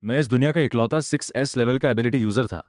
मैं इस दुनिया का इकलौता 6S लेवल का एबिलिटी यूजर था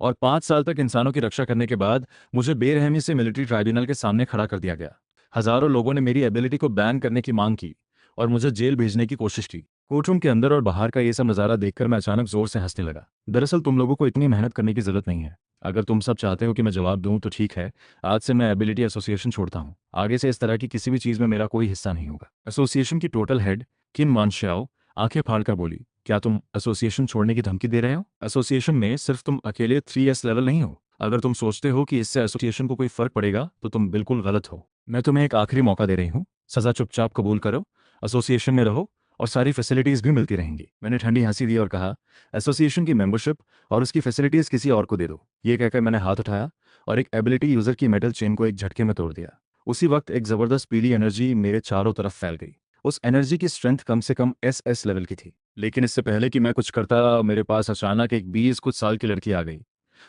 और 5 साल तक इंसानों की रक्षा करने के बाद मुझे बेरहमी से मिलिट्री ट्राइब्यूनल के सामने खड़ा कर दिया गया। हजारों लोगों ने मेरी एबिलिटी को बैन करने की मांग की और मुझे जेल भेजने की कोशिश की। कोर्टरूम के अंदर और बाहर का ये सब नज़ारा देखकर मैं अचानक जोर से हंसने लगा। दरअसल तुम लोगों को इतनी मेहनत करने की जरूरत नहीं है। अगर तुम सब चाहते हो कि मैं जवाब दूं तो ठीक है, आज से मैं एबिलिटी एसोसिएशन छोड़ता हूं। आगे से इस तरह की किसी भी चीज़ में मेरा कोई हिस्सा नहीं होगा। एसोसिएशन की टोटल हेड किन मानशाओ आंखें फाड़कर बोली, क्या तुम एसोसिएशन छोड़ने की धमकी दे रहे हो? एसोसिएशन में सिर्फ तुम अकेले 3S लेवल नहीं हो। अगर तुम सोचते हो कि इससे एसोसिएशन को कोई फर्क पड़ेगा तो तुम बिल्कुल गलत हो। मैं तुम्हें एक आखिरी मौका दे रही हूँ। सजा चुपचाप कबूल करो, एसोसिएशन में रहो और सारी फैसिलिटीज भी मिलती रहेंगी। मैंने ठंडी हंसी दी और कहा, एसोसिएशन की मेंबरशिप और उसकी फैसिलिटीज किसी और को दे दो। ये कहकर मैंने हाथ उठाया और एक एबिलिटी यूजर की मेटल चेन को एक झटके में तोड़ दिया। उसी वक्त एक जबरदस्त पीली एनर्जी मेरे चारों तरफ फैल गई। उस एनर्जी की स्ट्रेंथ कम से कम SS लेवल की थी। लेकिन इससे पहले कि मैं कुछ करता, मेरे पास अचानक एक 20 कुछ साल की लड़की आ गई।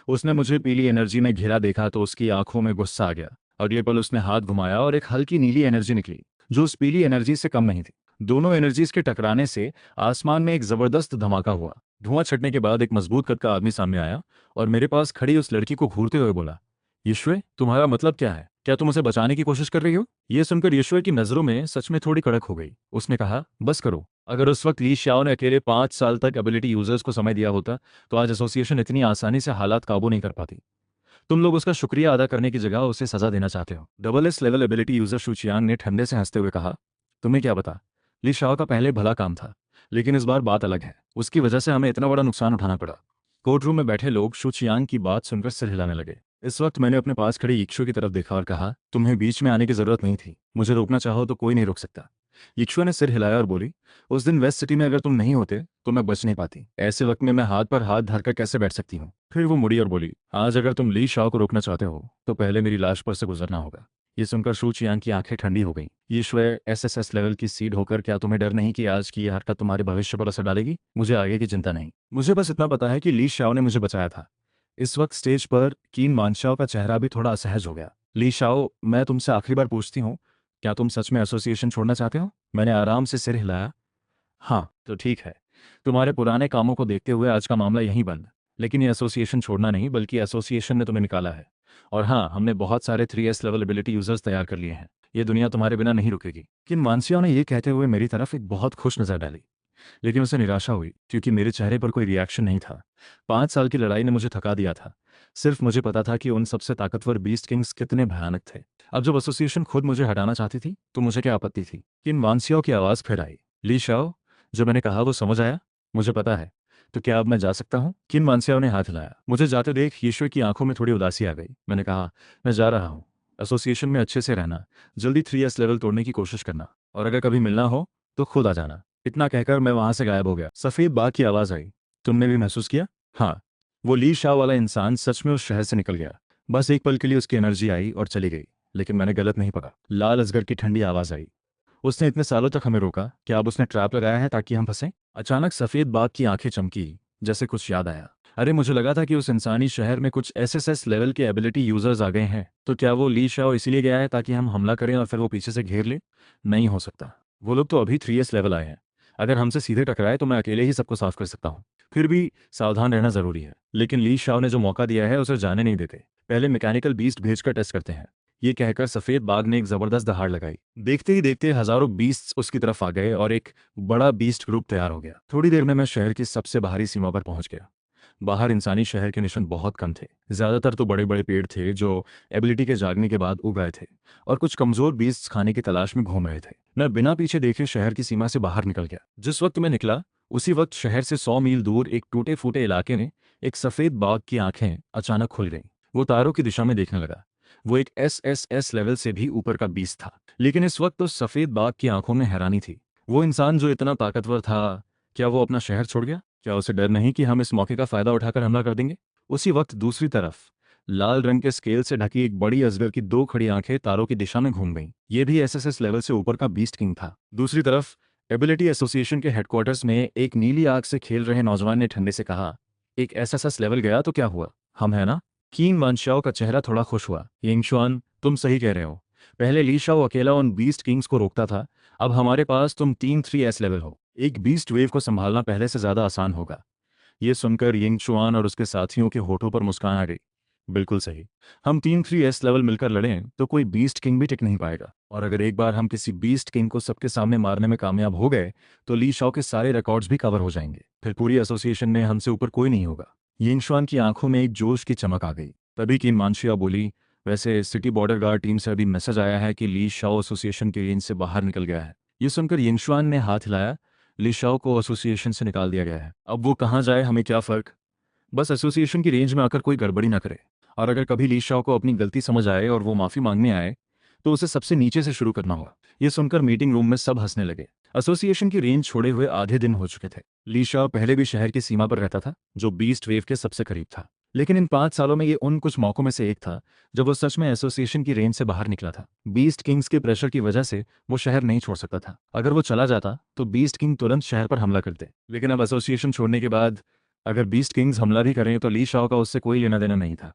उसने मुझे पीली एनर्जी में घिरा देखा तो उसकी आंखों में गुस्सा आ गया। अगले पल उसने हाथ घुमाया और एक हल्की नीली एनर्जी निकली जो उस पीली एनर्जी से कम नहीं थी। दोनों एनर्जीज के टकराने से आसमान में एक जबरदस्त धमाका हुआ। धुआं छटने के बाद एक मजबूत कद का आदमी सामने आया और मेरे पास खड़ी उस लड़की को घूरते हुए बोला, यश्वे, तुम्हारा मतलब क्या है? क्या तुम उसे बचाने की कोशिश कर रही हो? यह सुनकर यश्वे की नजरों में सच में थोड़ी कड़क हो गई। उसने कहा, बस करो। अगर उस वक्त ली शाओ ने अकेले 5 साल तक एबिलिटी यूजर्स को समय दिया होता तो आज एसोसिएशन इतनी आसानी से हालात काबू नहीं कर पाती। तुम लोग उसका शुक्रिया अदा करने की जगह उसे सजा देना चाहते हो। SS लेवल एबिलिटी यूजर शुचियान ने ठंडे से हंसते हुए कहा, तुम्हें क्या पता, ली शाओ का पहले भला काम था, लेकिन इस बार बात अलग है। उसकी वजह से हमें इतना बड़ा नुकसान उठाना पड़ा। कोर्ट रूम में बैठे लोग शुचियान की बात सुनकर सिर हिलाने लगे। इस वक्त मैंने अपने पास खड़ी इक्शु की तरफ देखा और कहा, तुम्हें बीच में आने की जरूरत नहीं थी। मुझे रोकना चाहो तो कोई नहीं रोक सकता। इक्शु ने सिर हिलाया और बोली, उस दिन वेस्ट सिटी में अगर तुम नहीं होते तो मैं बच नहीं पाती। ऐसे वक्त में मैं हाथ पर हाथ धरकर कैसे बैठ सकती हूँ? फिर वो मुड़ी और बोली, आज अगर तुम ली शाओ को रोकना चाहते हो तो पहले मेरी लाश पर से गुजरना होगा। ये सुनकर शू चियांग की आंखें ठंडी हो गईं। ईश्वर, SSS लेवल की सीड होकर क्या तुम्हें डर नहीं कि आज की ये हरकत तुम्हारे भविष्य पर असर डालेगी? मुझे आगे की चिंता नहीं। मुझे बस इतना पता है कि ली शाओ ने मुझे बचाया था। इस वक्त स्टेज पर कीन मानशाओ का चेहरा भी थोड़ा असहज हो गया। ली शाओ, मैं तुमसे आखिरी बार पूछती हूँ, क्या तुम सच में एसोसिएशन छोड़ना चाहते हो? मैंने आराम से सिर हिलाया। हाँ, तो ठीक है। तुम्हारे पुराने कामों को देखते हुए आज का मामला यहीं बंद। लेकिन ये एसोसिएशन छोड़ना नहीं, बल्कि एसोसिएशन ने तुम्हें निकाला है। और हाँ, हमने बहुत सारे 3S लेवल एबिलिटी यूजर्स तैयार कर लिए हैं। ये दुनिया तुम्हारे बिना नहीं रुकेगी। किन मानसिया ने यह कहते हुए मेरी तरफ एक बहुत खुश नजर डाली, लेकिन उसे निराशा हुई क्योंकि मेरे चेहरे पर कोई रिएक्शन नहीं था। 5 साल की लड़ाई ने मुझे थका दिया था। सिर्फ मुझे पता था कि उन सबसे ताकतवर बीस्ट किंग्स कितने भयानक थे। अब जब एसोसिएशन खुद मुझे हटाना चाहती थी तो मुझे क्या आपत्ति थी? किन वानसियाओ की आवाज़ फिर आई, ली शाओ, जो मैंने कहा वो समझ आया? मुझे पता है। तो क्या अब मैं जा सकता हूँ? किन वानसियाओ ने हाथ हिलाया। मुझे जाते देख यीशु की आंखों में थोड़ी उदासी आ गई। मैंने कहा, मैं जा रहा हूँ। एसोसिएशन में अच्छे से रहना, जल्दी 3S लेवल तोड़ने की कोशिश करना, और अगर कभी मिलना हो तो खुद आ जाना। इतना कहकर मैं वहां से गायब हो गया। सफेद बाघ की आवाज आई, तुमने भी महसूस किया? हाँ। वो ली शाह वाला इंसान सच में उस शहर से निकल गया। बस एक पल के लिए उसकी एनर्जी आई और चली गई, लेकिन मैंने गलत नहीं पकड़ा। लाल अजगर की ठंडी आवाज आई, उसने इतने सालों तक हमें रोका, क्या अब उसने ट्रैप लगाया है ताकि हम फंसे? अचानक सफेद बाघ की आंखें चमकी, जैसे कुछ याद आया। अरे, मुझे लगा था कि उस इंसानी शहर में कुछ SSS लेवल के एबिलिटी यूजर्स आ गए हैं, तो क्या वो ली शाओ इसीलिए गया है ताकि हम हमला करें और फिर वो पीछे से घेर ले? नहीं हो सकता। वो लोग तो अभी 3S लेवल आए हैं। अगर हमसे सीधे टकराए तो मैं अकेले ही सबको साफ कर सकता हूँ। फिर भी सावधान रहना जरूरी है। लेकिन ली शाओ ने जो मौका दिया है उसे जाने नहीं देते। पहले मैकेनिकल बीस्ट भेजकर टेस्ट करते हैं। ये कहकर सफेद बाघ ने एक जबरदस्त दहाड़ लगाई। देखते ही देखते हजारों बीस्ट्स उसकी तरफ आ गए और एक बड़ा बीस्ट ग्रुप तैयार हो गया। थोड़ी देर में मैं शहर की सबसे बाहरी सीमा पर पहुंच गया। बाहर इंसानी शहर के निशान बहुत कम थे। ज्यादातर तो बड़े बड़े पेड़ थे जो एबिलिटी के जागने के बाद उग गए थे, और कुछ कमजोर बीस्ट्स खाने की तलाश में घूम रहे थे। मैं बिना पीछे देखे शहर की सीमा से बाहर निकल गया। जिस वक्त मैं निकला उसी वक्त शहर से 100 मील दूर एक टूटे फूटे इलाके में एक सफेद बाघ की आंखें अचानक खुल गईं। वो तारों की दिशा में देखने लगा। वो एक SSS लेवल से भी ऊपर का बीस्ट था, लेकिन इस वक्त उस सफेद बाघ की आंखों में हैरानी थी। वो इंसान जो इतना ताकतवर था, क्या वो अपना शहर छोड़ गया? क्या उसे डर नहीं कि हम इस मौके का फायदा उठाकर हमला कर देंगे? उसी वक्त दूसरी तरफ लाल रंग के स्केल से ढकी एक बड़ी अजगर की 2 खड़ी आंखें तारों की दिशा में घूम गईं। ये भी SSS लेवल से ऊपर का बीस्ट किंग था। दूसरी तरफ एबिलिटी एसोसिएशन के हेडक्वार्टर्स में एक नीली आग से खेल रहे नौजवान ने ठंडे से कहा, एक SSS लेवल गया तो क्या हुआ? हम है ना? कीन वानशाओ का चेहरा थोड़ा खुश हुआ। यिंगशुआन, तुम सही कह रहे हो। पहले ली शाओ अकेला उन बीस्ट किंग्स को रोकता था, अब हमारे पास तुम 3 3S लेवल हो। एक बीस्ट वेव को संभालना पहले से ज्यादा आसान होगा। ये सुनकर यिंग चुआन और उसके साथियों के होठों पर मुस्कान आ गई। बिल्कुल सही। हम 3-3 एस लेवल मिलकर लड़ें तो कोई बीस्ट किंग भी टिक नहीं पाएगा, और अगर एक बार हम किसी बीस्ट किंग को सबके सामने मारने में कामयाब हो गए तो ली शाओ के सारे रिकॉर्ड्स भी कवर हो जाएंगे। फिर पूरी एसोसिएशन में हमसे ऊपर कोई नहीं होगा। यिंग चुआन की आंखों में एक जोश की चमक आ गई। तभी किन मानशिया बोली, वैसे सिटी बॉर्डर गार्ड टीम से अभी मैसेज आया है कि ली शाओ एसोसिएशन की रेंज से बाहर निकल गया है। ये सुनकर यिंग चुआन ने हाथ हिलाया। ली शाओ को एसोसिएशन से निकाल दिया गया है। अब वो कहाँ जाए हमें क्या फर्क, बस एसोसिएशन की रेंज में आकर कोई गड़बड़ी ना करे। और अगर कभी ली शाओ को अपनी गलती समझ आए और वो माफी मांगने आए तो उसे सबसे नीचे से शुरू करना होगा। ये सुनकर मीटिंग रूम में सब हंसने लगे। एसोसिएशन की रेंज छोड़े हुए आधे दिन हो चुके थे। ली शाओ पहले भी शहर की सीमा पर रहता था, जो बीस्ट वेव के सबसे करीब था, लेकिन इन 5 सालों में ये उन कुछ मौकों में से एक था जब वो सच में एसोसिएशन की रेंज से बाहर निकला था। बीस्ट किंग्स के प्रेशर की वजह से वो शहर नहीं छोड़ सकता था। अगर वो चला जाता तो बीस्ट किंग तुरंत शहर पर हमला करते, लेकिन अब एसोसिएशन छोड़ने के बाद अगर बीस्ट किंग्स हमला भी करें तो ली शाओ का उससे कोई लेना देना नहीं था।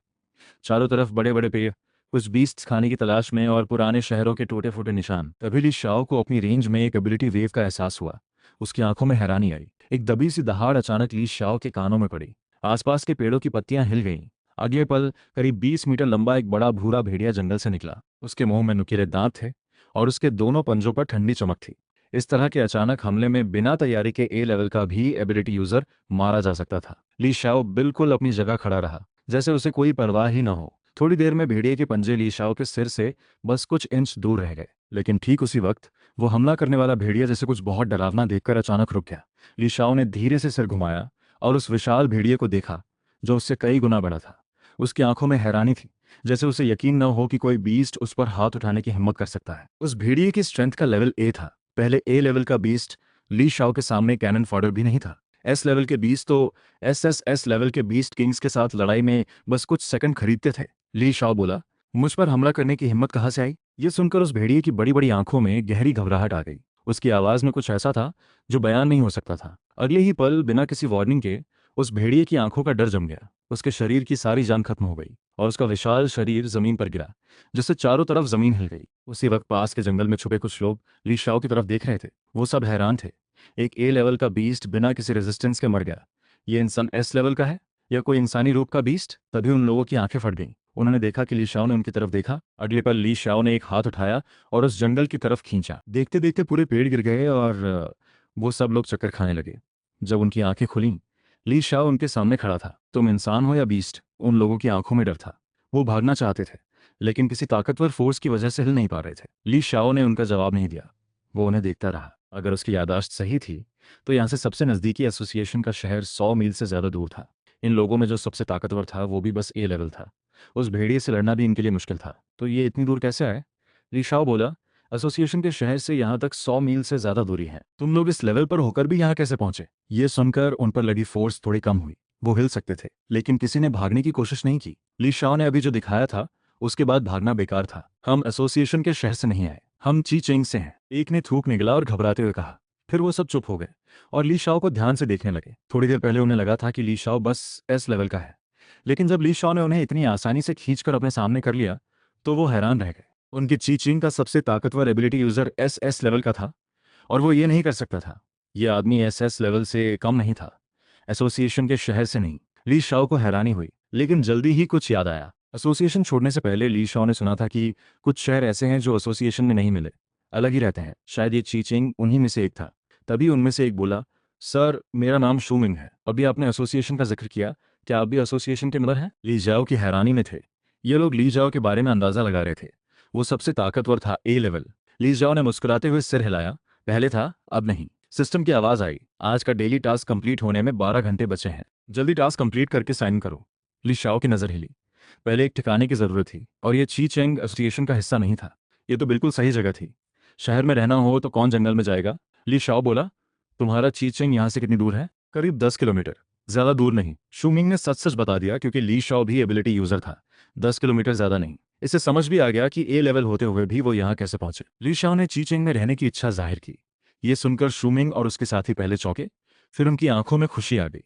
चारों तरफ बड़े बड़े पेड़, कुछ बीस्ट खाने की तलाश में और पुराने शहरों के टूटे फूटे निशान। तभी ली शाओ को अपनी रेंज में एक एबिलिटी वेव का एहसास हुआ। उसकी आंखों में हैरानी आई। एक दबी सी दहाड़ अचानक ली शाओ के कानों में पड़ी। आसपास के पेड़ों की पत्तियां हिल गईं। अगले पल करीब 20 मीटर लंबा एक बड़ा भूरा भेड़िया जंगल से निकला। उसके मुंह में नुकीले दांत थे और उसके दोनों पंजों पर ठंडी चमक थी। इस तरह के अचानक हमले में बिना तैयारी के ए लेवल का भी एबिलिटी यूजर मारा जा सकता था। ली शाओ बिल्कुल अपनी जगह खड़ा रहा, जैसे उसे कोई परवाह ही न हो। थोड़ी देर में भेड़िए के पंजे ली शाओ के सिर से बस कुछ इंच दूर रह गए, लेकिन ठीक उसी वक्त वो हमला करने वाला भेड़िया जैसे कुछ बहुत डरावना देखकर अचानक रुक गया। ली शाओ ने धीरे से सिर घुमाया और उस विशाल भेड़िए को देखा, जो उससे कई गुना बड़ा था। उसकी आंखों में हैरानी थी, जैसे उसे यकीन न हो कि कोई बीस्ट उस पर हाथ उठाने की हिम्मत कर सकता है। उस भेड़िए की स्ट्रेंथ का लेवल ए था। पहले ए लेवल का बीस्ट ली शाओ के सामने कैनन फॉडर भी नहीं था। एस लेवल के बीस्ट तो एस लेवल के बीस्ट किंग्स के साथ लड़ाई में बस कुछ सेकंड खरीदते थे। ली शाओ बोला, मुझ पर हमला करने की हिम्मत कहाँ से आई? ये सुनकर उस भेड़िए की बड़ी बड़ी आंखों में गहरी घबराहट आ गई। उसकी आवाज में कुछ ऐसा था जो बयान नहीं हो सकता था। अगले ही पल बिना किसी वार्निंग के उस भेड़िए की आंखों का डर जम गया। उसके शरीर की सारी जान खत्म हो गई और उसका विशाल शरीर जमीन पर गिरा, जिससे चारों तरफ जमीन हिल गई। उसी वक्त पास के जंगल में छुपे कुछ लोग ली शाओ की तरफ देख रहे थे। वो सब हैरान थे। एक ए लेवल का बीस्ट बिना किसी रेजिस्टेंस के मर गया। ये इंसान एस लेवल का है या कोई इंसानी रूप का बीस्ट? तभी उन लोगों की आंखें फट गईं। उन्होंने देखा कि ली शाओ ने उनकी तरफ देखा। अगले पल ली शाओ ने एक हाथ उठाया और उस जंगल की तरफ खींचा। देखते देखते पूरे पेड़ गिर गए और वो सब लोग चक्कर खाने लगे। जब उनकी आंखें खुलीं, ली शाओ उनके सामने खड़ा था। तुम इंसान हो या बीस्ट? उन लोगों की आंखों में डर था। वो भागना चाहते थे, लेकिन किसी ताकतवर फोर्स की वजह से हिल नहीं पा रहे थे। ली शाओ ने उनका जवाब नहीं दिया। वो उन्हें देखता रहा। अगर उसकी याददाश्त सही थी तो यहाँ से सबसे नज़दीकी एसोसिएशन का शहर 100 मील से ज़्यादा दूर था। इन लोगों में जो सबसे ताकतवर था वो भी बस ए लेवल था। उस भेड़िए से लड़ना भी इनके लिए मुश्किल था। तो ये इतनी दूर कैसे आए? ली शाओ बोला, एसोसिएशन के शहर से यहाँ तक 100 मील से ज्यादा दूरी है। तुम लोग इस लेवल पर होकर भी यहाँ कैसे पहुंचे? ये सुनकर उन पर लगी फोर्स थोड़ी कम हुई। वो हिल सकते थे, लेकिन किसी ने भागने की कोशिश नहीं की। ली शाओ ने अभी जो दिखाया था उसके बाद भागना बेकार था। हम एसोसिएशन के शहर से नहीं आए, हम ची चिंग से हैं। एक ने थूक निगला और घबराते हुए कहा। फिर वो सब चुप हो गए और ली शाओ को ध्यान से देखने लगे। थोड़ी देर पहले उन्हें लगा था कि ली शाओ बस एस लेवल का है, लेकिन जब ली शाओ ने उन्हें इतनी आसानी से खींचकर अपने सामने कर लिया तो वो हैरान रह गए। उनकी ची चिंग का सबसे ताकतवर एबिलिटी यूजर एस लेवल का था और वो ये नहीं कर सकता था। ये आदमी एस लेवल से कम नहीं था, एसोसिएशन के शहर से नहीं। ली शाओ को हैरानी हुई, लेकिन जल्दी ही कुछ याद आया। एसोसिएशन छोड़ने से पहले ली शाओ ने सुना था कि कुछ शहर ऐसे हैं जो एसोसिएशन में नहीं मिले, अलग ही रहते हैं। शायद ये ची चिंग उन्हीं में से एक था। तभी उनमें से एक बोला, सर मेरा नाम शूमिंग है। अभी आपने एसोसिएशन का जिक्र किया, क्या आप भी एसोसिएशन के मेंबर हैं? ली जाओ की हैरानी में थे। ये लोग ली जाओ के बारे में अंदाजा लगा रहे थे। वो सबसे ताकतवर था ए लेवल। ली जाओ ने मुस्कुराते हुए सिर हिलाया। पहले था, अब नहीं। सिस्टम की आवाज आई, आज का डेली टास्क कंप्लीट होने में 12 घंटे बचे हैं, जल्दी टास्क कंप्लीट करके साइन करो। ली शाओ की नजर हिली। पहले एक ठिकाने की जरूरत थी और ये ची चेंग एसोसिएशन का हिस्सा नहीं था। ये तो बिल्कुल सही जगह थी। शहर में रहना हो तो कौन जंगल में जाएगा? ली शाओ बोला, तुम्हारा ची चेंग यहाँ से कितनी दूर है? करीब 10 किलोमीटर, ज्यादा दूर नहीं। शूमिंग ने सच सच बता दिया क्योंकि ली शाओ भी एबिलिटी यूजर था। 10 किलोमीटर ज्यादा नहीं। इसे समझ भी आ गया कि ए लेवल होते हुए भी वो यहाँ कैसे पहुंचे। ली शाओ ने ची चेंग में रहने की इच्छा जाहिर की। ये सुनकर शूमिंग और उसके साथी पहले चौंके, फिर उनकी आंखों में खुशी आ गई।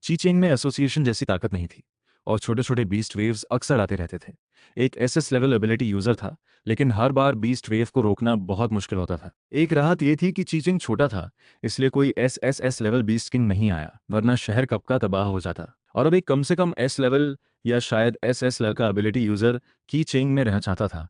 ची चेंग में एसोसिएशन जैसी ताकत नहीं थी। और छोटे छोटे बीस्ट वेव्स अक्सर आते रहते थे। एक एसएस लेवल एबिलिटी यूजर था, लेकिन हर बार बीस्ट वेव को रोकना बहुत मुश्किल होता था। एक राहत ये थी कि चीचिंग छोटा था, इसलिए कोई एसएसएस लेवल बीस्ट किंग नहीं आया, वरना शहर कब का तबाह हो जाता। और अब एक कम से कम एस लेवल या शायद एसएस लेवल का एबिलिटी यूजर की चेंग में रहना चाहता था।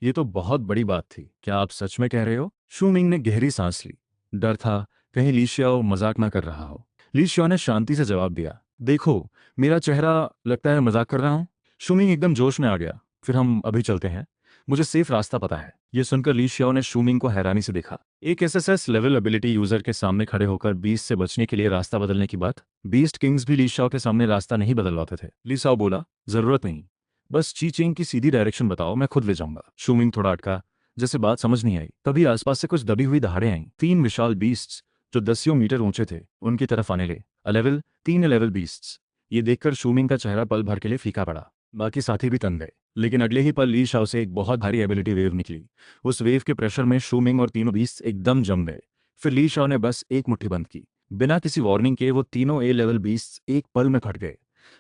ये तो बहुत बड़ी बात थी। क्या आप सच में कह रहे हो? शूमिंग ने गहरी सांस ली। डर था कहीं ली शियाओ मजाक ना कर रहा हो। ली शियाओ ने शांति से जवाब दिया, देखो, मेरा चेहरा लगता है मजाक कर रहा हूं। शूमिंग एकदम जोश में आ गया। फिर हम अभी चलते हैं, मुझे सेफ रास्ता पता है। ये सुनकर ली शियाओ ने शूमिंग को हैरानी से देखा। एक एसएसएस लेवल एबिलिटी यूजर के सामने खड़े होकर बीस्ट से बचने के लिए रास्ता बदलने की बात। बीस्ट किंग्स भी ली शियाओ के सामने रास्ता नहीं बदलवाते थे। ली शियाओ बोला, जरूरत नहीं, बस ची चेंग की सीधी डायरेक्शन बताओ, मैं खुद ले जाऊंगा। शूमिंग थोड़ा अटका, जैसे बात समझ नहीं आई। तभी आसपास से कुछ दबी हुई दहाड़ें आईं। 3 विशाल बीस्ट्स जो दसियों मीटर ऊंचे थे उनकी तरफ आने लगे। अलेवल 3 लेवल बीस्ट्स। ये देखकर शूमिंग का चेहरा पल भर के लिए फीका पड़ा। बाकी साथी भी तंग गए। लेकिन अगले ही पल ली शाओ से एक बहुत भारी एबिलिटी वेव निकली। उस वेव के प्रेशर में शूमिंग और तीनों बीस्ट एकदम जम गए। फिर ली शाओ ने बस एक मुट्ठी बंद की। बिना किसी वार्निंग के वो तीनों ए लेवल बीस्ट एक पल में फट गए।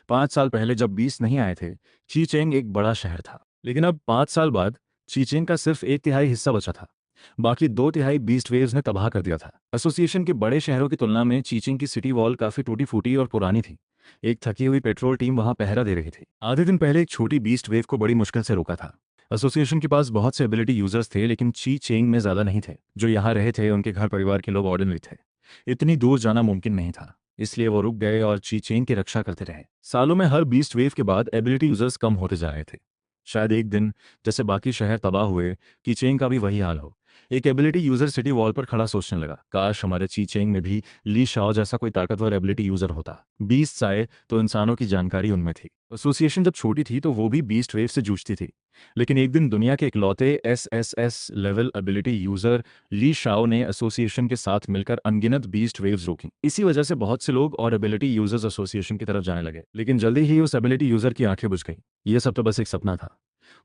5 साल पहले जब बीस्ट नहीं आए थे, चीचेंग एक बड़ा शहर था। लेकिन अब 5 साल बाद चीचेंग का सिर्फ 1/3 हिस्सा बचा था। बाकी 2/3 बीस्ट वेव्स ने तबाह कर दिया था। एसोसिएशन के बड़े शहरों की तुलना में चीचिंग की सिटी वॉल काफी टूटी फूटी और पुरानी थी। एक थकी हुई पेट्रोल टीम वहां पहरा दे रही थी। आधे दिन पहले एक छोटी बीस्ट वेव को बड़ी मुश्किल से रोका था। एसोसिएशन के पास बहुत से एबिलिटी यूजर्स थे, लेकिन ची चेंग में ज्यादा नहीं थे। जो यहाँ रहे थे उनके घर परिवार के लोग ऑर्डिनरी थे। इतनी दूर जाना मुमकिन नहीं था, इसलिए वो रुक गए और ची चेंग की रक्षा करते रहे। सालों में हर बीस्ट वेव के बाद एबिलिटी यूजर्स कम होते जा रहे थे। शायद एक दिन, जैसे बाकी शहर तबाह हुए, कीचेंग का भी वही हाल हो। एक एबिलिटी यूजर सिटी वॉल पर खड़ा सोचने लगा, काश हमारे चीचेंग में भी ली शाओ जैसा कोई ताकतवर एबिलिटी यूजर होता। बीस्ट आए तो इंसानों की जानकारी उनमें थी। एसोसिएशन जब छोटी थी तो वो भी बीस्ट वेव से जूझती थी। लेकिन एक दिन दुनिया के इकलौते एसएसएस लेवल एबिलिटी यूजर ली शाओ ने एसोसिएशन के साथ मिलकर अनगिनत बीस्ट वेव्स रोकी। इसी वजह से बहुत से लोग और एबिलिटी यूजर्स एसोसिएशन की तरफ जाने लगे। लेकिन जल्दी ही उस एबिलिटी यूजर की आंखें बुझ गई। ये सब तो बस एक सपना था।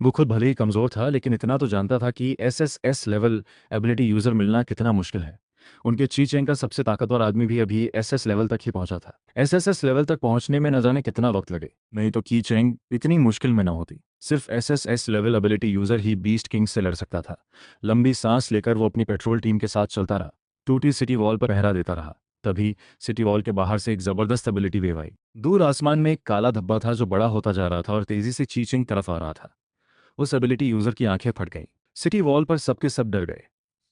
वो खुद भले ही कमजोर था, लेकिन इतना तो जानता था कि एसएसएस लेवल एबिलिटी यूजर मिलना कितना मुश्किल है। उनके चीचेंग का सबसे ताकतवर आदमी भी अभी एसएस लेवल तक ही पहुंचा था। एसएसएस लेवल तक पहुंचने में न जाने कितना वक्त लगे, नहीं तो की चेंग इतनी मुश्किल में न होती। सिर्फ एसएसएस लेवल एबिलिटी यूजर ही बीस्ट किंग से लड़ सकता था। लंबी सांस लेकर वो अपनी पेट्रोल टीम के साथ चलता रहा। टूटी सिटी वॉल पर पहरा देता रहा। तभी सिटी वॉल के बाहर से एक जबरदस्त एबिलिटी वेव आई। दूर आसमान में एक काला धब्बा था जो बड़ा होता जा रहा था और तेजी से चीचिंग तरफ आ रहा था। उस एबिलिटी यूजर की आंखें फट गईं। सिटी वॉल पर सबके सब डर गए।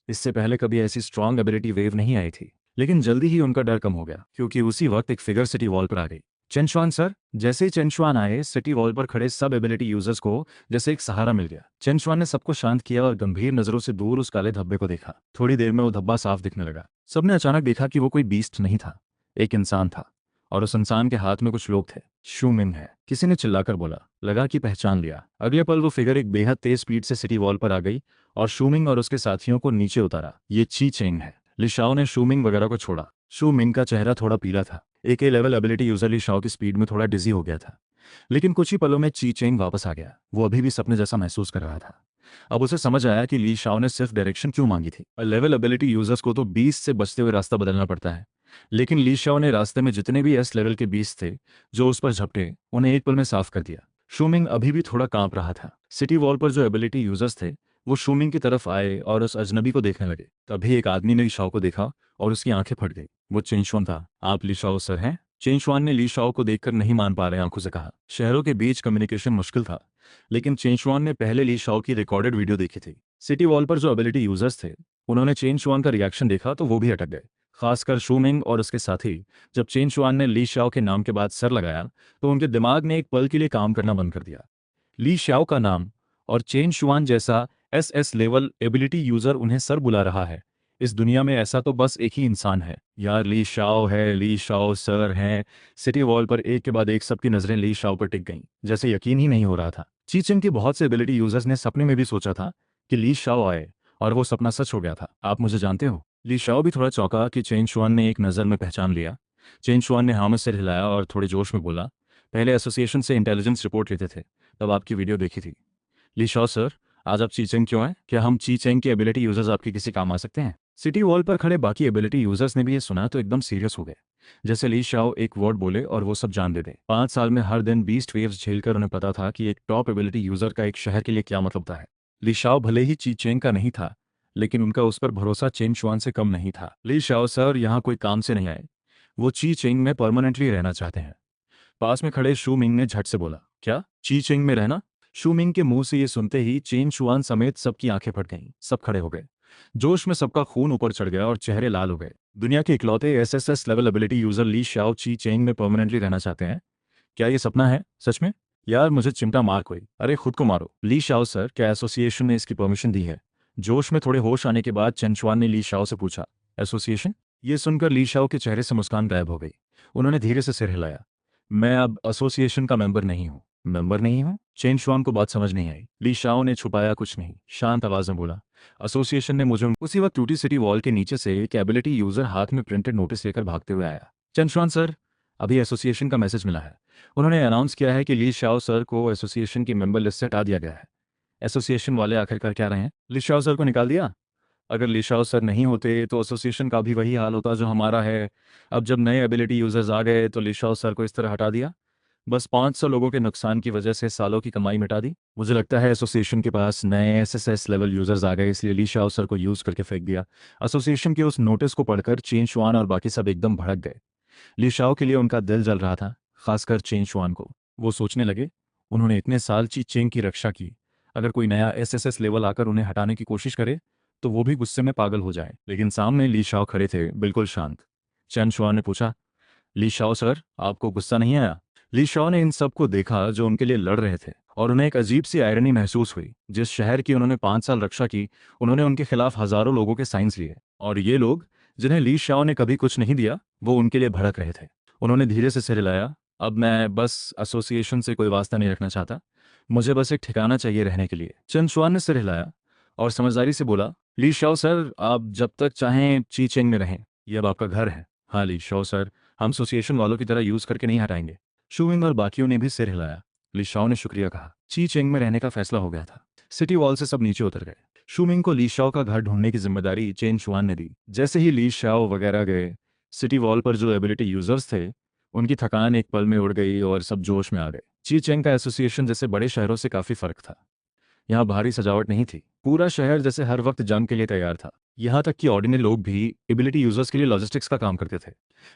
इससे पहले कभी ऐसी स्ट्रॉन्ग एबिलिटी वेव नहीं आई थी। लेकिन जल्दी ही उनका डर कम हो गया, क्योंकि उसी वक्त एक फिगर सिटी वॉल पर आ गई। चेनशुआन सर। जैसे ही चेनशुआन आए, सिटी वॉल पर खड़े सब एबिलिटी यूजर्स को जैसे एक सहारा मिल गया। चेनशुआन ने सबको शांत किया और गंभीर नजरों से दूर उस काले धब्बे को देखा। थोड़ी देर में वो धब्बा साफ दिखने लगा। सबने अचानक देखा कि वो कोई बीस्ट नहीं था, एक इंसान था। और उस इंसान के हाथ में कुछ लोग थे। शूमिंग है, किसी ने चिल्लाकर बोला। लगा कि पहचान लिया। अगले पल वो फिगर एक बेहद तेज स्पीड से सिटी वॉल पर आ गई और शूमिंग और उसके साथियों को नीचे उतारा। ये ची चेंग है। लिशाओ ने शूमिंग वगैरह को छोड़ा। शूमिंग का चेहरा थोड़ा पीला था। एक ए लेवल एबिलिटी यूजर लिशाओ की स्पीड में थोड़ा डिजी हो गया था। लेकिन कुछ ही पलों में ची चेंग वापस आ गया। वो अभी भी सपने जैसा महसूस कर रहा था। अब उसे समझ आया कि ली शाओ ने सिर्फ डायरेक्शन क्यों मांगी थी। लेवल एबिलिटी यूजर्स को तो 20 से बचते हुए रास्ता बदलना पड़ता है, लेकिन ली शाओ ने रास्ते में जितने भी एस लेवल के बीस्ट थे जो उस पर झपटे, उन्हें एक पल में साफ कर दिया। शूमिंग अभी भी थोड़ा कांप रहा था। सिटी वॉल पर जो एबिलिटी यूजर्स थे वो शूमिंग की तरफ आए और उस अजनबी को देखने लगे। तभी एक आदमी ने ली शाओ को देखा और उसकी आंखें फट गई। वो चेनशुआन था। आप ली शाओ सर हैं? चेनशुआन ने ली शाओ को देखकर नहीं मान पा रहे आंखों से कहा। शहरों के बीच कम्युनिकेशन मुश्किल था, लेकिन चेनशुआन ने पहले ली शाओ की रिकॉर्डेड वीडियो देखी थी। सिटी वॉल पर जो एबिलिटी यूजर्स थे उन्होंने चेनशुआन का रिएक्शन देखा तो वो भी अटक गए, खासकर शूमिंग और उसके साथी। जब चेनशुआन ने ली शाओ के नाम के बाद सर लगाया तो उनके दिमाग ने एक पल के लिए काम करना बंद कर दिया। ली शाओ का नाम और चेनशुआन जैसा एसएस लेवल एबिलिटी यूजर उन्हें सर बुला रहा है। इस दुनिया में ऐसा तो बस एक ही इंसान है यार, ली शाओ है, ली शाओ सर हैं। सिटी वॉल पर एक के बाद एक सबकी नजरें ली शाओ पर टिक गईं, जैसे यकीन ही नहीं हो रहा था। चीचिंग के बहुत से एबिलिटी यूजर्स ने सपने में भी सोचा था कि ली शाओ आए, और वो सपना सच हो गया था। आप मुझे जानते हो? ली शाओ भी थोड़ा चौंका कि चेनशुआन ने एक नज़र में पहचान लिया। चेनशुआन ने हाँ में सिर हिलाया और थोड़े जोश में बोला, पहले एसोसिएशन से इंटेलिजेंस रिपोर्ट लेते थे, तब आपकी वीडियो देखी थी। ली शाओ सर, आज आप चीचेंग क्यों हैं? क्या हम चीचेंग के एबिलिटी यूजर्स आपके किसी काम आ सकते हैं? सिटी वॉल पर खड़े बाकी एबिलिटी यूजर्स ने भी ये सुना तो एकदम सीरियस हो गए। जैसे ली शाओ एक वर्ड बोले और वो सब जान देते। 5 साल में हर दिन 20 वेव्स झेलकर उन्हें पता था कि एक टॉप एबिलिटी यूजर का एक शहर के लिए क्या मतलब था है। ली शाओ भले ही ची चेंग का नहीं था, लेकिन उनका उस पर भरोसा चेन शुआन से कम नहीं था। ली शाओ सर यहाँ कोई काम से नहीं आए, वो ची चेंग में परमानेंटली रहना चाहते हैं। पास में खड़े शू मिंग ने झट से बोला, क्या ची चिंग में रहना? शू मिंग के मुंह से ये सुनते ही चेन शुआन समेत सबकी आंखें फट गईं। सब खड़े हो गए। जोश में सबका खून ऊपर चढ़ गया और चेहरे लाल हो गए। दुनिया के इकलौते एसएसएस लेवल एबिलिटी यूजर ली शाओ ची चेंग में परमानेंटली रहना चाहते हैं? क्या ये सपना है सच में? यार मुझे चिमटा मार कोई। अरे खुद को मारो। ली शाओ सर, क्या एसोसिएशन ने इसकी परमिशन दी है? जोश में थोड़े होश आने के बाद चेन शुआन ने ली शाओ से पूछा, एसोसिएशन? ये सुनकर ली शाओ के चेहरे से मुस्कान गायब हो गई। उन्होंने धीरे से सिर हिलाया। मैं अब एसोसिएशन का मेंबर नहीं हूँ। मेंबर नहीं हूँ? चेन शुआन को बात समझ नहीं आई। ली शाओ ने छुपाया कुछ नहीं, शांत आवाज में बोला, एसोसिएशन ने मुझे। उसी वक्त टूटी सिटी वॉल के नीचे से एक एबिलिटी यूजर हाथ में प्रिंटेड नोटिस लेकर भागते हुए आया। चेन शुआन सर, अभी एसोसिएशन का मैसेज मिला है। उन्होंने अनाउंस किया है कि ली शाओ सर को एसोसिएशन की मेंबर लिस्ट से हटा दिया गया है। एसोसिएशन वाले आखिरकार क्या रहे हैं? ली शाओ सर को निकाल दिया? अगर ली शाओ सर नहीं होते तो एसोसिएशन का भी वही हाल होता जो हमारा है। अब जब नए एबिलिटी यूजर्स आ गए तो ली शाओ सर को इस तरह हटा दिया। बस 500 लोगों के नुकसान की वजह से सालों की कमाई मिटा दी। मुझे लगता है एसोसिएशन के पास नए एसएसएस लेवल यूजर्स आ गए, इसलिए ली शाओ सर को यूज करके फेंक दिया। एसोसिएशन के उस नोटिस को पढ़कर चेन शुआन और बाकी सब एकदम भड़क गए। ली शाओ के लिए उनका दिल जल रहा था, खासकर चेन शुआन को। वो सोचने लगे, उन्होंने इतने साल ची चेंग की रक्षा की, अगर कोई नया एसएसएस लेवल आकर उन्हें हटाने की कोशिश करे तो वो भी गुस्से में पागल हो जाए। लेकिन सामने ली शाओ खड़े थे, बिल्कुल शांत। चेन शुआन ने पूछा, ली शाओ सर, आपको गुस्सा नहीं आया? ली शाओ ने इन सबको देखा जो उनके लिए लड़ रहे थे, और उन्हें एक अजीब सी आयरनी महसूस हुई। जिस शहर की उन्होंने 5 साल रक्षा की, उन्होंने उनके खिलाफ हजारों लोगों के साइंस लिए, और ये लोग जिन्हें ली शाओ ने कभी कुछ नहीं दिया, वो उनके लिए भड़क रहे थे। उन्होंने धीरे से सिर हिलाया, अब मैं बस एसोसिएशन से कोई वास्ता नहीं रखना चाहता, मुझे बस एक ठिकाना चाहिए रहने के लिए। चंद शुआन ने सिर हिलाया और समझदारी से बोला, ली शाओ सर, आप जब तक चाहें ची चेंग में रहें, ये अब आपका घर है। हाँ ली शाओ सर, हम एसोसिएशन वालों की तरह यूज करके नहीं हटाएंगे। शूमिंग और बाकियों ने भी सिर हिलाया। ली शाओ ने शुक्रिया कहा। ची चेंग में रहने का फैसला हो गया था। सिटी वॉल से सब नीचे उतर गए। शूमिंग को ली शाओ का घर ढूंढने की जिम्मेदारी चेन शुआन ने दी। जैसे ही ली शाओ वगैरह गए, सिटी वॉल पर जो एबिलिटी यूजर्स थे, उनकी थकान एक पल में उड़ गई और सब जोश में आ गए। ची चेंग का एसोसिएशन जैसे बड़े शहरों से काफी फर्क था। यहाँ भारी सजावट नहीं थी। पूरा शहर जैसे हर वक्त जंग के लिए तैयार था। यहाँ तक कि ऑर्डिनरी लोग भी एबिलिटी यूजर्स के लिए लॉजिस्टिक्स का काम करते थे।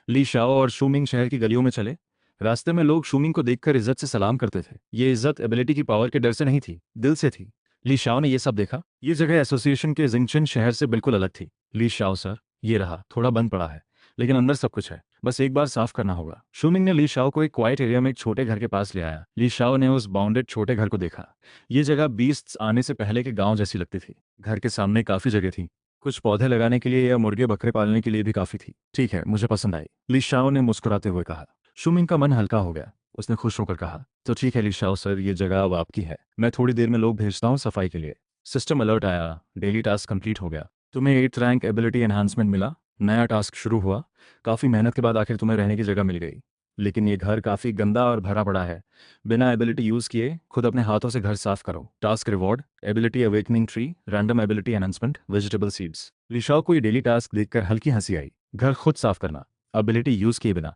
ली शाओ और शूमिंग शहर की गलियों में चले। रास्ते में लोग शूमिंग को देखकर इज्जत से सलाम करते थे। ये इज्जत एबिलिटी की पावर के डर से नहीं थी, दिल से थी। ली शाओ ने यह सब देखा। ये जगह एसोसिएशन के जिंगचन शहर से बिल्कुल अलग थी। ली शाओ सर, ये रहा, थोड़ा बंद पड़ा है, लेकिन अंदर सब कुछ है, बस एक बार साफ करना होगा। शूमिंग ने ली शाओ को एक क्वाइट एरिया में एक छोटे घर के पास ले आया। ली शाओ ने उस बाउंडेड छोटे घर को देखा। ये जगह बीस्ट आने से पहले के गांव जैसी लगती थी। घर के सामने काफी जगह थी, कुछ पौधे लगाने के लिए या मुर्गे बकरे पालने के लिए भी काफी थी। ठीक है, मुझे पसंद आई, ली शाओ ने मुस्कुराते हुए कहा। शूमिंग का मन हल्का हो गया। उसने खुश होकर कहा, तो ठीक है ली शाओ सर, ये जगह अब आपकी है। मैं थोड़ी देर में लोग भेजता हूँ सफाई के लिए। सिस्टम अलर्ट आया, डेली टास्क कंप्लीट हो गया। तुम्हें 8th रैंक एबिलिटी एनहांसमेंट मिला, नया टास्क शुरू हुआ। काफी मेहनत के बाद आखिर तुम्हें रहने की जगह मिल गई, लेकिन ये घर काफी गंदा और भरा पड़ा है। बिना एबिलिटी यूज किए खुद अपने हाथों से घर साफ करो। Task reward, ability awakening tree, random ability enhancement, vegetable seeds. Lishao को ये डेली टास्क देखकर हल्की हंसी आई। घर खुद साफ करना, एबिलिटी यूज किए बिना।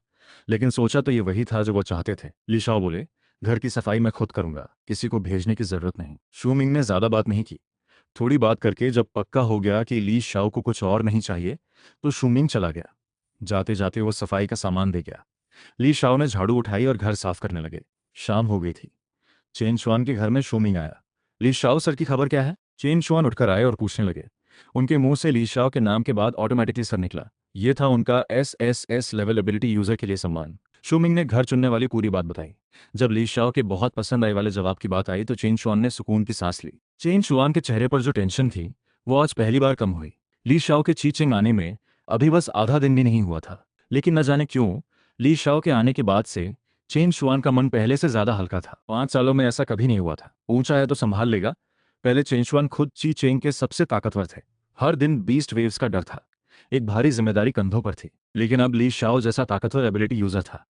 लेकिन सोचा तो ये वही था जो वो चाहते थे। लिशाओ बोले, घर की सफाई मैं खुद करूंगा, किसी को भेजने की जरूरत नहीं। शूमिंग ने ज्यादा बात नहीं की। थोड़ी बात करके जब पक्का हो गया कि ली शाओ को कुछ और नहीं चाहिए, तो शूमिंग चला गया। जाते जाते वो सफाई का सामान दे गया। ली शाओ ने झाड़ू उठाई और घर साफ करने लगे। शाम हो गई थी। चेन शुआन के घर में शूमिंग आया। ली शाओ सर की खबर क्या है? चेन शुआन उठकर आए और पूछने लगे। उनके मुंह से ली शाओ के नाम के बाद ऑटोमेटिकली सर निकला। यह था उनका एसएसएस लेवल एबिलिटी यूजर के लिए सम्मान। शूमिंग ने घर चुनने वाली पूरी बात बताई। जब ली शाओ के बहुत पसंद आए वाले जवाब की बात आई तो चेन शुआन ने सुकून की सांस ली। चेन शुआन के चेहरे पर जो टेंशन थी वो आज पहली बार कम हुई। ली शाओ के चीचिंग आने में अभी बस आधा दिन भी नहीं हुआ था, लेकिन न जाने क्यों ली शाओ के आने के बाद से चेन शुआन का मन पहले से ज्यादा हल्का था। 5 सालों में ऐसा कभी नहीं हुआ था। ऊंचा है तो संभाल लेगा। पहले चेन शुआन खुद ची चेंग के सबसे ताकतवर थे। हर दिन 20 वेव्स का डर था। एक भारी जिम्मेदारी कंधों पर थी। लेकिन अब ली शाओ जैसा ताकतवर एबिलिटी यूजर था।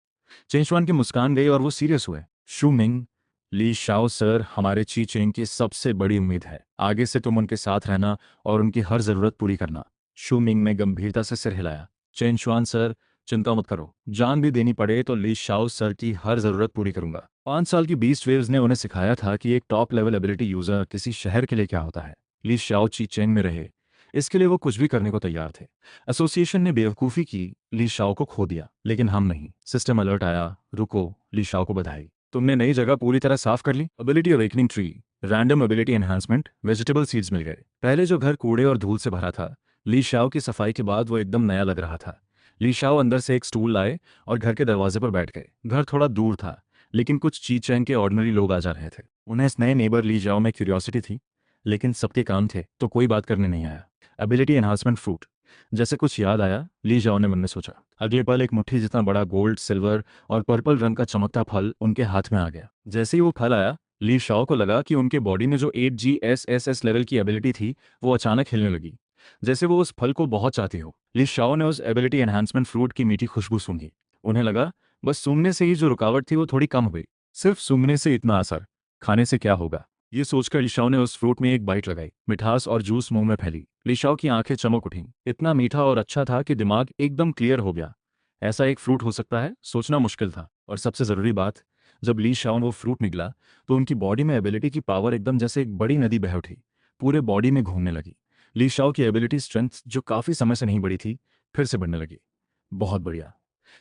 चेन शुआन की मुस्कान गई और वो सीरियस हुए। शू मिंग, ली शाओ सर हमारे ची चेंग की सबसे बड़ी उम्मीद है। आगे से तुम उनके साथ रहना और उनकी हर जरूरत पूरी करना। शू मिंग ने गंभीरता से सिर हिलाया। चेन शुआन सर, चिंता मत करो, जान भी देनी पड़े तो ली शाओ सर की हर जरूरत पूरी करूंगा। 5 साल की बीस्ट वेव्स ने उन्हें सिखाया था कि एक टॉप लेवल एबिलिटी यूजर किसी शहर के लिए क्या होता है। ली शाओ ची चेंग में रहे, इसके लिए वो कुछ भी करने को तैयार थे। एसोसिएशन ने बेवकूफ़ी की, ली शाओ को खो दिया, लेकिन हम नहीं। सिस्टम अलर्ट आया, रुको, ली शाओ को बधाई, तुमने नई जगह पूरी तरह साफ कर ली। Ability awakening tree, random ability enhancement, vegetable seeds मिल गए। पहले जो घर कूड़े और धूल से भरा था, ली शाओ की सफाई के बाद वो एकदम नया लग रहा था। ली शाओ अंदर से एक स्टूल लाए और घर के दरवाजे पर बैठ गए। घर थोड़ा दूर था, लेकिन कुछ ची चैंग के ऑर्डिनरी लोग आ जा रहे थे। उन्हें इस नए नेबर ली जाओ में क्यूरियोसिटी थी, लेकिन सबके काम थे तो कोई बात करने नहीं आया। एबिलिटी एनहांसमेंट फ्रूट, जैसे कुछ याद आया, ली जाओ ने मन में सोचा। अगले पल एक मुट्ठी जितना बड़ा गोल्ड, सिल्वर और पर्पल रंग का चमकता फल उनके हाथ में आ गया। जैसे ही वो फल आया, ली शाओ को लगा कि उनके बॉडी में जो 8GSSS लेवल की एबिलिटी थी वो अचानक हिलने लगी, जैसे वो उस फल को बहुत चाहती हो। ली शाओ ने उस एबिलिटी एनहांसमेंट फ्रूट की मीठी खुशबू सूंघी। उन्हें लगा बस सूंघने से ही जो रुकावट थी वो थोड़ी कम हो गई। सिर्फ सूंघने से इतना असर, खाने से क्या होगा? ये सोचकर लिशाओ ने उस फ्रूट में एक बाइट लगाई। मिठास और जूस मुंह में फैली। लिशाओ की आंखें चमक उठीं। इतना मीठा और अच्छा था कि दिमाग एकदम क्लियर हो गया। ऐसा एक फ्रूट हो सकता है, सोचना मुश्किल था। और सबसे ज़रूरी बात, जब ली शाओ वो फ्रूट निकला तो उनकी बॉडी में एबिलिटी की पावर एकदम जैसे एक बड़ी नदी बह उठी, पूरे बॉडी में घूमने लगी। ली शाओ की एबिलिटी स्ट्रेंथ, जो काफ़ी समय से नहीं बढ़ी थी, फिर से बढ़ने लगी। बहुत बढ़िया,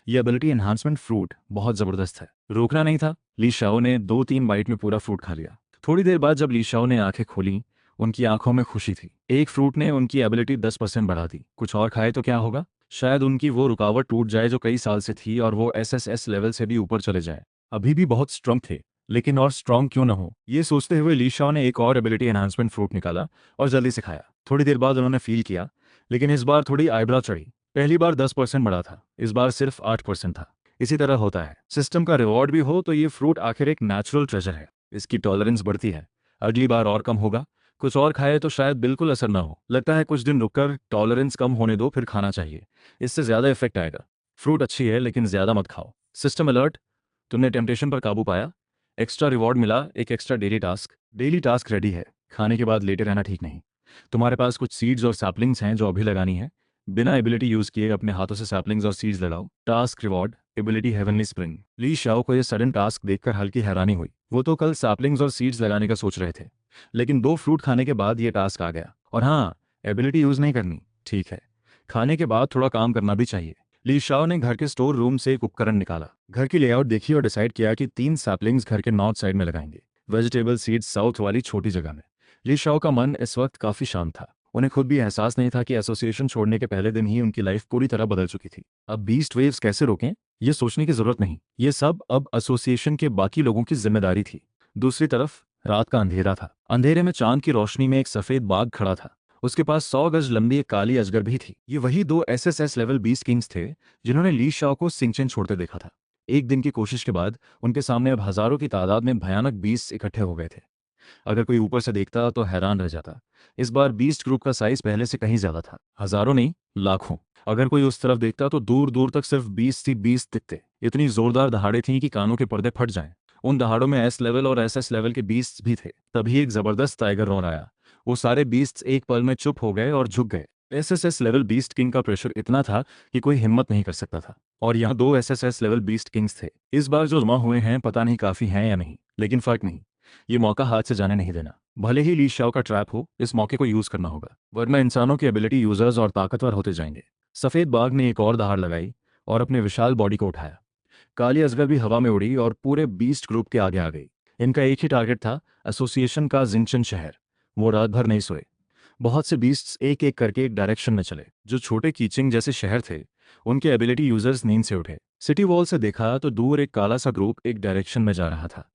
ये एबिलिटी एनहांसमेंट फ्रूट बहुत ज़बरदस्त है। रोकना नहीं था। ली शाओ ने 2-3 बाइट में पूरा फ्रूट खा लिया। थोड़ी देर बाद जब ली शाओ ने आंखें खोली, उनकी आंखों में खुशी थी। एक फ्रूट ने उनकी एबिलिटी 10% बढ़ा दी। कुछ और खाए तो क्या होगा? शायद उनकी वो रुकावट टूट जाए जो कई साल से थी, और वो एसएसएस लेवल से भी ऊपर चले जाए। अभी भी बहुत स्ट्रांग थे, लेकिन और स्ट्रांग क्यों न हो, ये सोचते हुए ली शाओ ने एक और एबिलिटी एनहांसमेंट फ्रूट निकाला और जल्दी से खाया। थोड़ी देर बाद उन्होंने फील किया, लेकिन इस बार थोड़ी आईब्रो चढ़ी। पहली बार 10% बढ़ा था, इस बार सिर्फ 8% था। इसी तरह होता है, सिस्टम का रिवॉर्ड भी हो तो ये फ्रूट आखिर एक नेचुरल ट्रेजर है। इसकी टॉलरेंस बढ़ती है। अगली बार और कम होगा। कुछ और खाए तो शायद बिल्कुल असर ना हो। लगता है कुछ दिन रुककर टॉलरेंस कम होने दो, फिर खाना चाहिए, इससे ज़्यादा इफेक्ट आएगा। फ्रूट अच्छी है, लेकिन ज़्यादा मत खाओ। सिस्टम अलर्ट, तुमने टेम्पटेशन पर काबू पाया। एक्स्ट्रा रिवॉर्ड मिला, एक extra daily task. Daily task ready है। खाने के बाद लेटे रहना ठीक नहीं। तुम्हारे पास कुछ सीड्स और सैपलिंग्स हैं जो अभी लगानी है। बिना एबिलिटी यूज किए अपने हाथों से सैपलिंग्स और सीड्स लगाओ। Task reward, ability heavenly spring. ली शाओ को यह सडन टास्क देखकर हल्की हैरानी हुई। वो तो कल सैपलिंग्स और सीड्स लगाने का सोच रहे थे, लेकिन 2 फ्रूट खाने के बाद ये टास्क आ गया। और हाँ, एबिलिटी यूज नहीं करनी, ठीक है, खाने के बाद थोड़ा काम करना भी चाहिए। ली शाओ ने घर के स्टोर रूम से एक उपकरण निकाला, घर की लेआउट देखी और डिसाइड किया कि 3 सैपलिंग्स घर के नॉर्थ साइड में लगाएंगे, वेजिटेबल सीड्स साउथ वाली छोटी जगह में। ली शाओ का मन इस वक्त काफी शांत था। उन्हें खुद भी एहसास नहीं था कि एसोसिएशन छोड़ने के पहले दिन ही उनकी लाइफ पूरी तरह बदल चुकी थी। अब बीस्ट वेव्स कैसे रोकें, ये सोचने की जरूरत नहीं। ये सब अब एसोसिएशन के बाकी लोगों की जिम्मेदारी थी। दूसरी तरफ रात का अंधेरा था। अंधेरे में चांद की रोशनी में एक सफेद बाघ खड़ा था। उसके पास 100 गज लंबी एक काली अजगर भी थी। ये वही 2 एसएसएस लेवल 20 किंग्स थे जिन्होंने ली शाओ को सिंचेन छोड़ते देखा था। एक दिन की कोशिश के बाद उनके सामने अब हजारों की तादाद में भयानक बीस्ट इकट्ठे हो गए थे। अगर कोई ऊपर से देखता तो हैरान रह जाता। इस बार बीस्ट ग्रुप का साइज पहले से कहीं ज्यादा था। हजारों नहीं, लाखों। अगर कोई उस तरफ देखता तो दूर दूर तक सिर्फ 20 दिखते। इतनी जोरदार दहाड़े थीं कि कानों के पर्दे फट जाएं। उन दहाड़ों में एस लेवल और एसएस लेवल के बीस्ट भी थे। तभी एक जबरदस्त टाइगर रोर आया। वो सारे बीस्ट एक पल में चुप हो गए और झुक गए। एसएसएस लेवल बीस्ट किंग का प्रेशर इतना था कि कोई हिम्मत नहीं कर सकता था। और यहाँ 2 एसएसएस लेवल बीस्ट किंग्स थे। इस बार जो जमा हुए हैं पता नहीं काफी हैं या नहीं, लेकिन फर्क नहीं, ये मौका हाथ से जाने नहीं देना। भले ही ली शाओ का ट्रैप हो, इस मौके को यूज करना होगा, वरना इंसानों की एबिलिटी यूजर्स और ताकतवर होते जाएंगे। सफेद बाघ ने एक और दहाड़ लगाई और अपने विशाल बॉडी को उठाया। काली अजगर भी हवा में उड़ी और पूरे बीस्ट ग्रुप के आगे आ गई। इनका एक ही टारगेट था, एसोसिएशन का जिनचन शहर। वो रात भर नहीं सोए। बहुत से बीस्ट्स एक एक करके एक डायरेक्शन में चले। जो छोटे कीचिंग जैसे शहर थे, उनके एबिलिटी यूजर्स नींद से उठे। सिटी वॉल से देखा तो दूर एक काला सा ग्रुप एक डायरेक्शन में जा रहा था।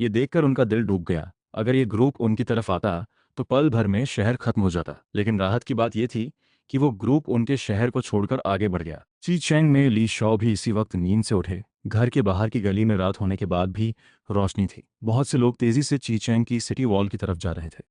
ये देखकर उनका दिल डूब गया। अगर ये ग्रुप उनकी तरफ आता तो पल भर में शहर खत्म हो जाता। लेकिन राहत की बात यह थी कि वो ग्रुप उनके शहर को छोड़कर आगे बढ़ गया। ची चैंग में ली शाओ भी इसी वक्त नींद से उठे। घर के बाहर की गली में रात होने के बाद भी रोशनी थी। बहुत से लोग तेजी से ची चैंग की सिटी वॉल की तरफ जा रहे थे।